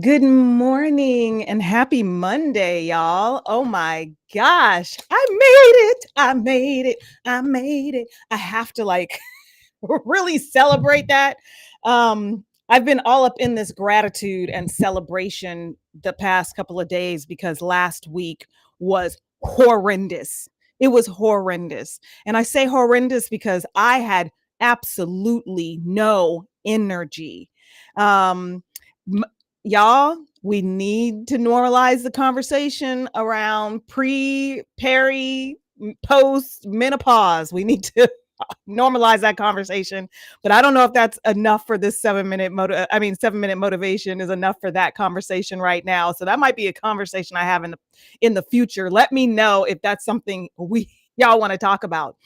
Good morning and happy Monday, y'all. Oh my gosh. I made it. I made it. I made it. I have to really celebrate that. I've been all up in this gratitude and celebration the past couple of days because last week was horrendous. It was horrendous. And I say horrendous because I had absolutely no energy. Um, m- y'all, we need to normalize the conversation around peri, post menopause. We need to normalize that conversation. But I don't know if that's enough for this 7-minute motivation is enough for that conversation right now. So that might be a conversation I have in the future. Let me know if that's something we y'all want to talk about.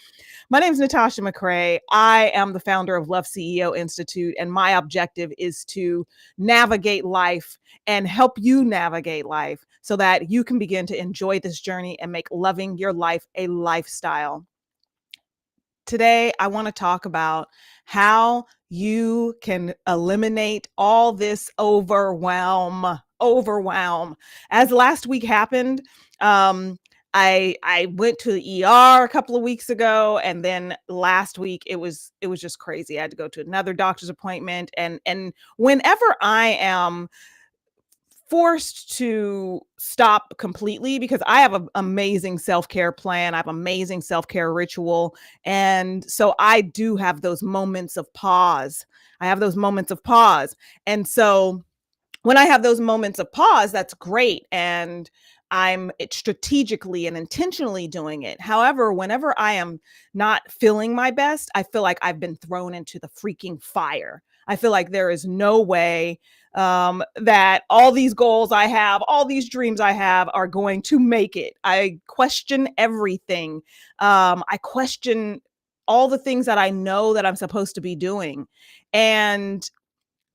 My name is Natasha Mcrae. I am the founder of Love CEO Institute, and my objective is to navigate life and help you navigate life so that you can begin to enjoy this journey and make loving your life a lifestyle. Today, I want to talk about how you can eliminate all this overwhelm. As last week happened, I went to the ER a couple of weeks ago, and then last week it was just crazy. I had to go to another doctor's appointment, and whenever I am forced to stop completely because I have an amazing self-care plan. I have amazing self-care ritual. And so I do have those moments of pause. I have those moments of pause. And so when I have those moments of pause, that's great. And I'm strategically and intentionally doing it. However, whenever I am not feeling my best, I feel like I've been thrown into the freaking fire. I feel like there is no way that all these goals I have, all these dreams I have are going to make it. I question everything. I question all the things that I know that I'm supposed to be doing. And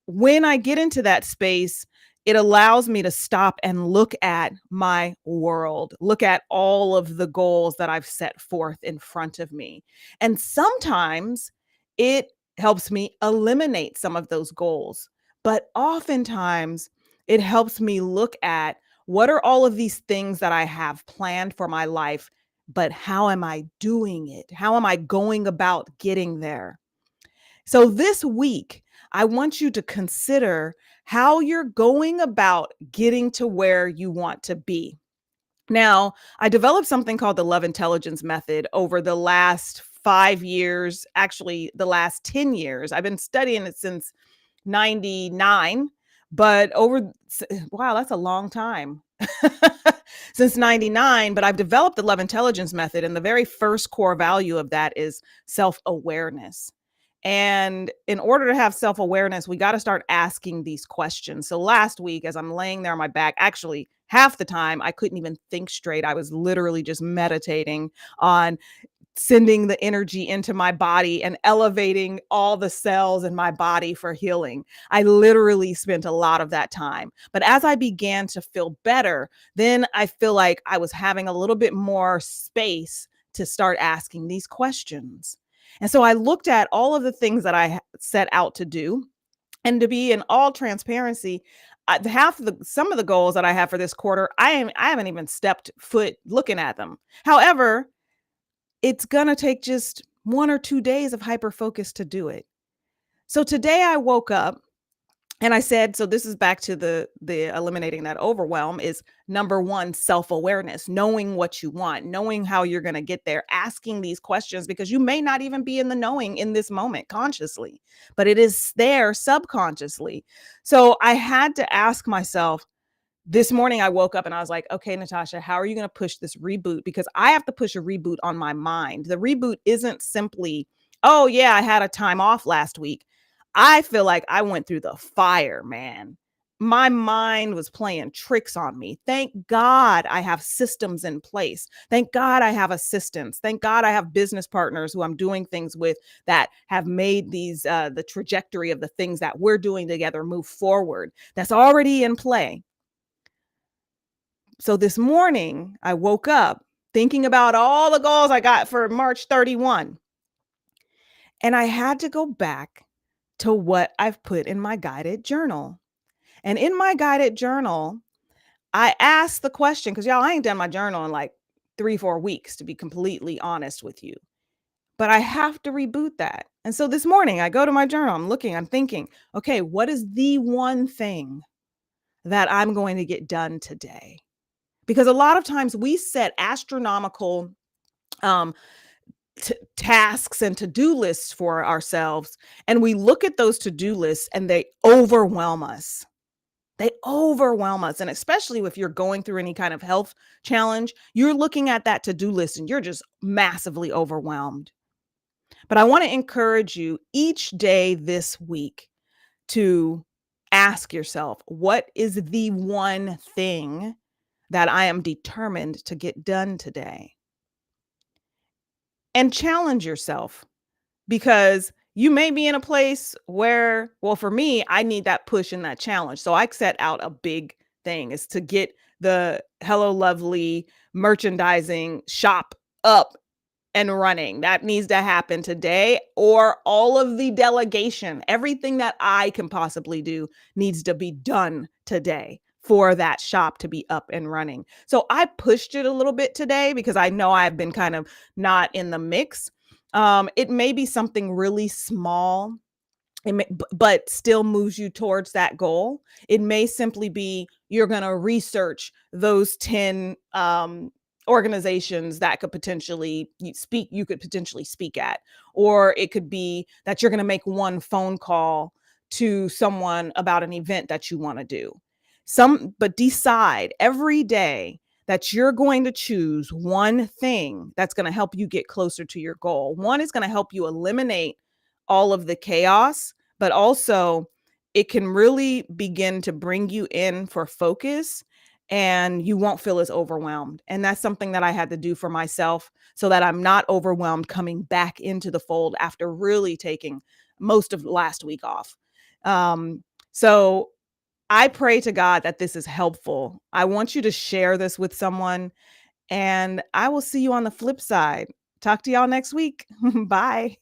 when I get into that space, it allows me to stop and look at my world, look at all of the goals that I've set forth in front of me. And sometimes it helps me eliminate some of those goals. But oftentimes it helps me look at what are all of these things that I have planned for my life, but how am I doing it? How am I going about getting there? So this week, I want you to consider how you're going about getting to where you want to be. Now, I developed something called the Love Intelligence Method over the last 5 years, actually, the last 10 years. I've been studying it since 99, but wow, that's a long time. Since 99, but I've developed the Love Intelligence Method. And the very first core value of that is self awareness. And in order to have self awareness, we got to start asking these questions. So last week, as I'm laying there on my back, actually, half the time I couldn't even think straight. I was literally just meditating on sending the energy into my body and elevating all the cells in my body for healing. I literally spent a lot of that time. But as I began to feel better, then I feel like I was having a little bit more space to start asking these questions. And so I looked at all of the things that I set out to do. And to be in all transparency, some of the goals that I have for this quarter, I haven't even stepped foot looking at them. However, it's going to take just 1 or 2 days of hyper focus to do it. So today I woke up and I said, so this is back to the eliminating that overwhelm is number one, self-awareness, knowing what you want, knowing how you're going to get there, asking these questions because you may not even be in the knowing in this moment consciously, but it is there subconsciously. So I had to ask myself, this morning I woke up and I was like, okay, Natasha, how are you going to push this reboot? Because I have to push a reboot on my mind. The reboot isn't simply, oh, yeah, I had a time off last week. I feel like I went through the fire, man. My mind was playing tricks on me. Thank God I have systems in place. Thank God I have assistants. Thank God I have business partners who I'm doing things with that have made the trajectory of the things that we're doing together move forward. That's already in play. So this morning, I woke up thinking about all the goals I got for March 31. And I had to go back to what I've put in my guided journal. And in my guided journal, I asked the question because y'all, I ain't done my journal in like 3, 4 weeks, to be completely honest with you. But I have to reboot that. And so this morning I go to my journal, I'm looking, I'm thinking, okay, what is the one thing that I'm going to get done today? Because a lot of times we set astronomical um, tasks and to-do lists for ourselves, and we look at those to-do lists and they overwhelm us. They overwhelm us. And especially if you're going through any kind of health challenge, you're looking at that to-do list and you're just massively overwhelmed. But I want to encourage you each day this week to ask yourself, what is the one thing that I am determined to get done today? And challenge yourself, because you may be in a place where, well, for me, I need that push and that challenge. So I set out a big thing is to get the Hello Lovely merchandising shop up and running. That needs to happen today, or all of the delegation, everything that I can possibly do needs to be done today for that shop to be up and running. So I pushed it a little bit today because I know I've been kind of not in the mix. It may be something really small, but still moves you towards that goal. It may simply be you're going to research those 10 organizations that could potentially you could potentially speak at, or it could be that you're going to make one phone call to someone about an event that you want to do. But decide every day that you're going to choose one thing that's going to help you get closer to your goal. One is going to help you eliminate all of the chaos, but also it can really begin to bring you in for focus, and you won't feel as overwhelmed. And that's something that I had to do for myself so that I'm not overwhelmed coming back into the fold after really taking most of last week off. So I pray to God that this is helpful. I want you to share this with someone, and I will see you on the flip side. Talk to y'all next week. Bye.